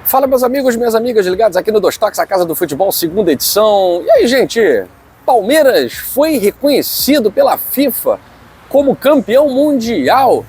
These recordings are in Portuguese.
Fala, meus amigos, minhas amigas ligados aqui no Dois Toques, a Casa do Futebol, segunda edição. E aí, gente? Palmeiras foi reconhecido pela FIFA como campeão mundial.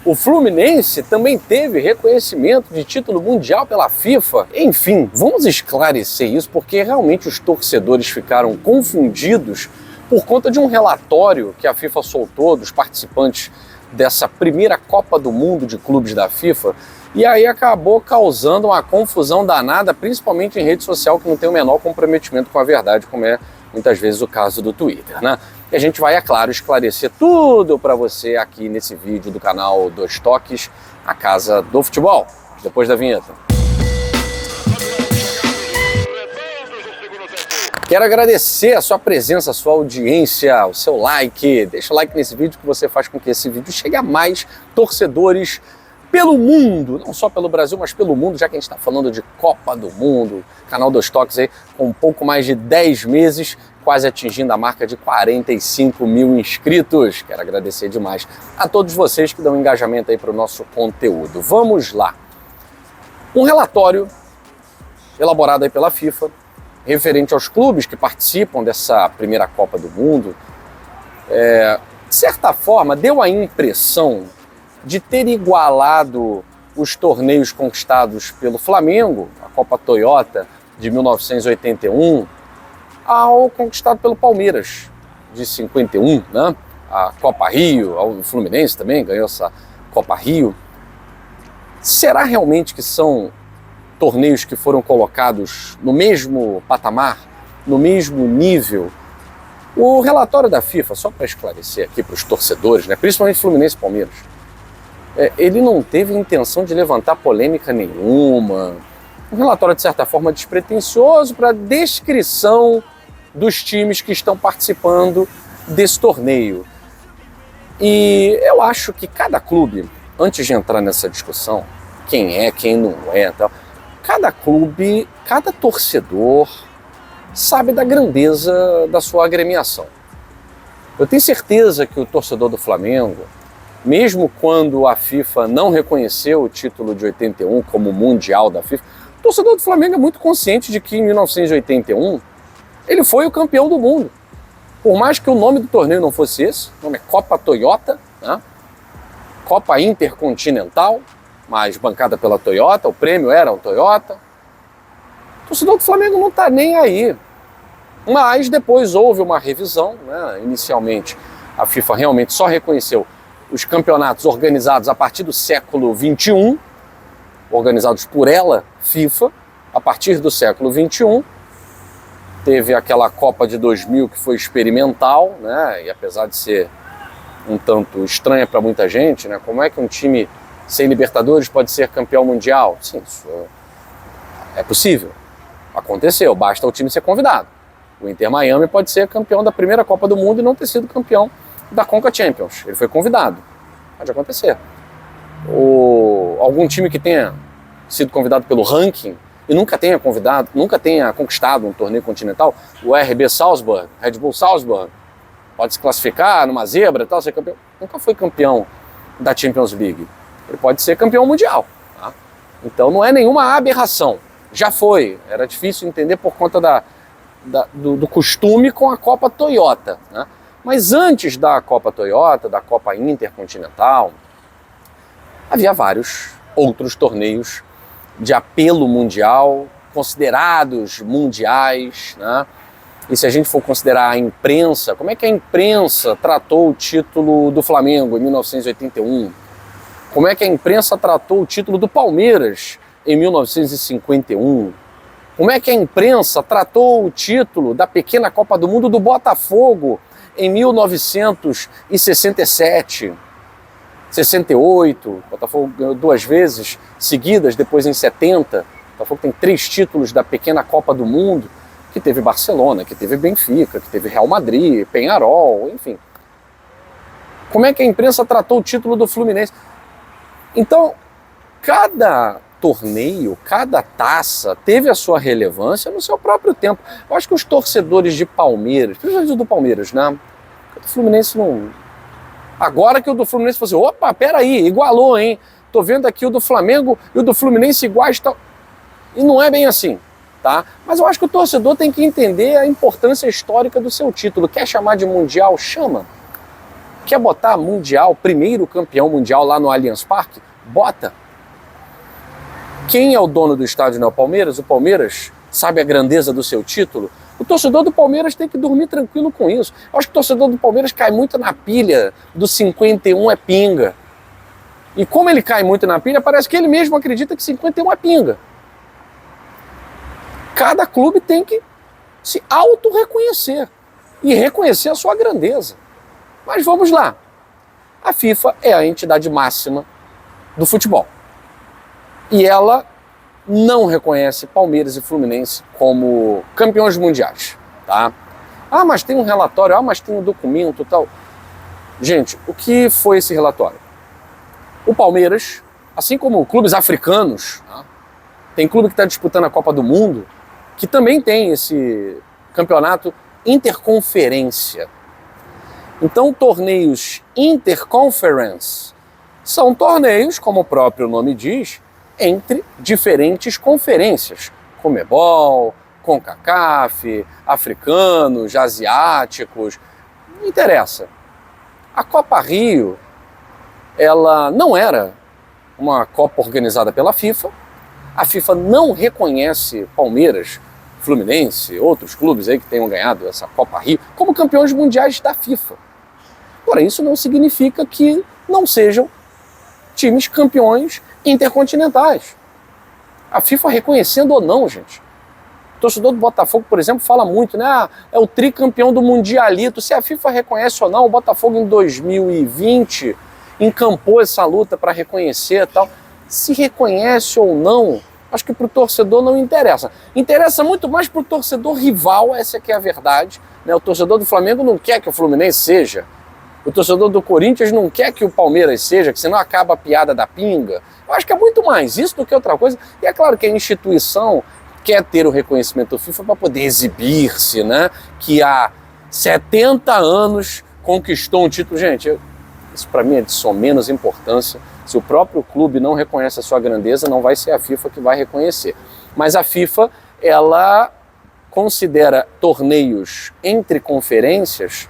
O Fluminense também teve reconhecimento de título mundial pela FIFA. Enfim, vamos esclarecer isso porque realmente os torcedores ficaram confundidos por conta de um relatório que a FIFA soltou dos participantes dessa primeira Copa do Mundo de clubes da FIFA. E aí acabou causando uma confusão danada, principalmente em rede social, que não tem o menor comprometimento com a verdade, como é muitas vezes o caso do Twitter, né? E a gente vai, é claro, esclarecer tudo para você aqui nesse vídeo do canal Dois Toques, a Casa do Futebol, depois da vinheta. Quero agradecer a sua presença, a sua audiência, o seu like. Deixa o like nesse vídeo que você faz com que esse vídeo chegue a mais torcedores pelo mundo, não só pelo Brasil, mas pelo mundo, já que a gente está falando de Copa do Mundo. Canal Dois Toques aí com um pouco mais de 10 meses, quase atingindo a marca de 45 mil inscritos. Quero agradecer demais a todos vocês que dão engajamento aí para o nosso conteúdo. Vamos lá. Um relatório elaborado aí pela FIFA, referente aos clubes que participam dessa primeira Copa do Mundo, de certa forma deu a impressão de ter igualado os torneios conquistados pelo Flamengo, a Copa Toyota de 1981, ao conquistado pelo Palmeiras de 51, né? A Copa Rio, o Fluminense também ganhou essa Copa Rio. Será realmente que são torneios que foram colocados no mesmo patamar, no mesmo nível? O relatório da FIFA, só para esclarecer aqui para os torcedores, né, principalmente Fluminense e Palmeiras, ele não teve intenção de levantar polêmica nenhuma. Um relatório, de certa forma, despretensioso para descrição dos times que estão participando desse torneio. E eu acho que cada clube, antes de entrar nessa discussão, quem é, quem não é, tal, cada clube, cada torcedor sabe da grandeza da sua agremiação. Eu tenho certeza que o torcedor do Flamengo, mesmo quando a FIFA não reconheceu o título de 81 como mundial da FIFA, o torcedor do Flamengo é muito consciente de que em 1981 ele foi o campeão do mundo. Por mais que o nome do torneio não fosse esse, o nome é Copa Toyota, né? Copa Intercontinental, mas bancada pela Toyota, o prêmio era o Toyota. O torcedor do Flamengo não está nem aí. Mas depois houve uma revisão, né? Inicialmente a FIFA realmente só reconheceu os campeonatos organizados a partir do século XXI, organizados por ela, FIFA, a partir do século XXI. Teve aquela Copa de 2000 que foi experimental, né? E apesar de ser um tanto estranha para muita gente, né? Como é que um time sem Libertadores pode ser campeão mundial? Sim, isso é possível. Aconteceu, basta o time ser convidado. O Inter Miami pode ser campeão da primeira Copa do Mundo e não ter sido campeão da Conca Champions. Ele foi convidado. Pode acontecer. Algum time que tenha sido convidado pelo ranking e nunca tenha conquistado um torneio continental, o RB Salzburg, Red Bull Salzburg, pode se classificar numa zebra e tal, ser campeão. Nunca foi campeão da Champions League. Ele pode ser campeão mundial. Tá? Então não é nenhuma aberração. Já foi. Era difícil entender por conta do costume com a Copa Toyota, né? Mas antes da Copa Toyota, da Copa Intercontinental, havia vários outros torneios de apelo mundial, considerados mundiais, né? E se a gente for considerar a imprensa, como é que a imprensa tratou o título do Flamengo em 1981? Como é que a imprensa tratou o título do Palmeiras em 1951? Como é que a imprensa tratou o título da pequena Copa do Mundo do Botafogo em 1967, 68, Botafogo ganhou 2 vezes seguidas, depois em 70, Botafogo tem 3 títulos da pequena Copa do Mundo, que teve Barcelona, que teve Benfica, que teve Real Madrid, Peñarol, enfim. Como é que a imprensa tratou o título do Fluminense? Então, cada torneio, cada taça teve a sua relevância no seu próprio tempo. Eu acho que os torcedores de Palmeiras, principalmente do Palmeiras, né? O do Fluminense não... Agora que o do Fluminense falou assim, opa, peraí, igualou, hein? Tô vendo aqui o do Flamengo e o do Fluminense iguais, tal. E não é bem assim, tá? Mas eu acho que o torcedor tem que entender a importância histórica do seu título. Quer chamar de mundial? Chama. Quer botar mundial, primeiro campeão mundial lá no Allianz Parque? Bota. Quem é o dono do estádio, não é o Palmeiras? O Palmeiras sabe a grandeza do seu título? O torcedor do Palmeiras tem que dormir tranquilo com isso. Eu acho que o torcedor do Palmeiras cai muito na pilha do 51 é pinga. E como ele cai muito na pilha, parece que ele mesmo acredita que 51 é pinga. Cada clube tem que se auto-reconhecer e reconhecer a sua grandeza. Mas vamos lá. A FIFA é a entidade máxima do futebol. E ela não reconhece Palmeiras e Fluminense como campeões mundiais, tá? Ah, mas tem um relatório, mas tem um documento e tal. Gente, o que foi esse relatório? O Palmeiras, assim como clubes africanos, tá? Tem clube que está disputando a Copa do Mundo, que também tem esse campeonato interconferência. Então, torneios interconference são torneios, como o próprio nome diz, entre diferentes conferências, Conmebol, CONCACAF, africanos, asiáticos, não interessa. A Copa Rio, ela não era uma Copa organizada pela FIFA, a FIFA não reconhece Palmeiras, Fluminense, outros clubes aí que tenham ganhado essa Copa Rio, como campeões mundiais da FIFA. Porém, isso não significa que não sejam times campeões intercontinentais. A FIFA reconhecendo ou não, gente. O torcedor do Botafogo, por exemplo, fala muito, né? Ah, é o tricampeão do Mundialito. Se a FIFA reconhece ou não, o Botafogo em 2020 encampou essa luta para reconhecer e tal. Se reconhece ou não, acho que para o torcedor não interessa. Interessa muito mais para o torcedor rival, essa que é a verdade. Né? O torcedor do Flamengo não quer que o Fluminense seja. O torcedor do Corinthians não quer que o Palmeiras seja, que senão acaba a piada da pinga. Eu acho que é muito mais isso do que outra coisa. E é claro que a instituição quer ter o reconhecimento do FIFA para poder exibir-se, né? Que há 70 anos conquistou um título. Gente, isso para mim é de só menos importância. Se o próprio clube não reconhece a sua grandeza, não vai ser a FIFA que vai reconhecer. Mas a FIFA, ela considera torneios entre conferências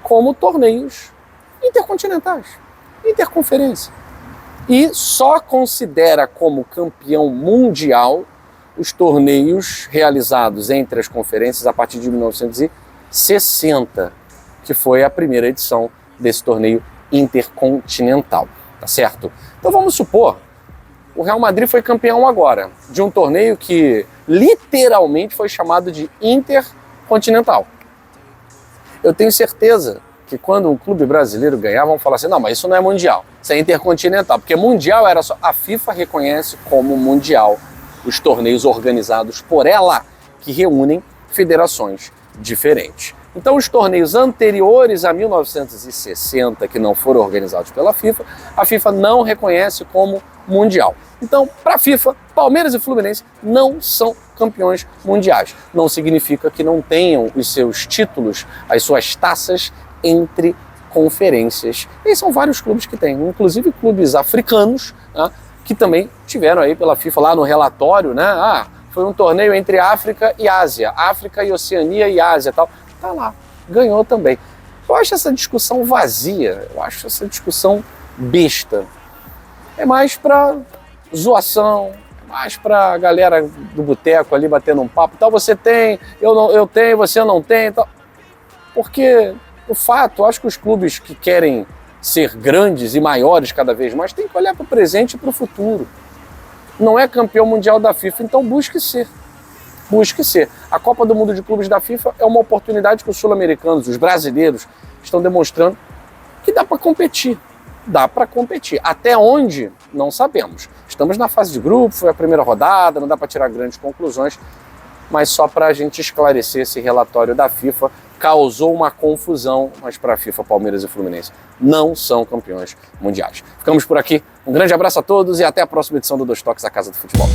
como torneios intercontinentais, interconferência. E só considera como campeão mundial os torneios realizados entre as conferências a partir de 1960, que foi a primeira edição desse torneio intercontinental, tá certo? Então vamos supor, o Real Madrid foi campeão agora de um torneio que literalmente foi chamado de Intercontinental. Eu tenho certeza que quando um clube brasileiro ganhar, vão falar assim, não, mas isso não é mundial, isso é intercontinental, porque mundial era só... A FIFA reconhece como mundial os torneios organizados por ela, que reúnem federações diferentes. Então os torneios anteriores a 1960, que não foram organizados pela FIFA, a FIFA não reconhece como mundial. Então, para a FIFA, Palmeiras e Fluminense não são campeões mundiais. Não significa que não tenham os seus títulos, as suas taças entre conferências. E são vários clubes que têm, inclusive clubes africanos, né, que também tiveram aí pela FIFA lá no relatório, né? Ah, foi um torneio entre África e Ásia, África e Oceania e Ásia e tal. Tá lá, ganhou também. Eu acho essa discussão vazia, eu acho essa discussão besta. É mais para zoação, é mais para galera do boteco ali batendo um papo. Tal, você tem, eu tenho, você não tem. Tal. Porque, o fato, eu acho que os clubes que querem ser grandes e maiores cada vez mais têm que olhar para o presente e para o futuro. Não é campeão mundial da FIFA, então busque ser. Busque ser. A Copa do Mundo de Clubes da FIFA é uma oportunidade que os sul-americanos, os brasileiros, estão demonstrando que dá para competir. Dá para competir. Até onde? Não sabemos. Estamos na fase de grupo, foi a primeira rodada, não dá para tirar grandes conclusões, mas só para a gente esclarecer esse relatório da FIFA, causou uma confusão, mas para a FIFA, Palmeiras e Fluminense não são campeões mundiais. Ficamos por aqui. Um grande abraço a todos e até a próxima edição do Dois Toques, a Casa do Futebol.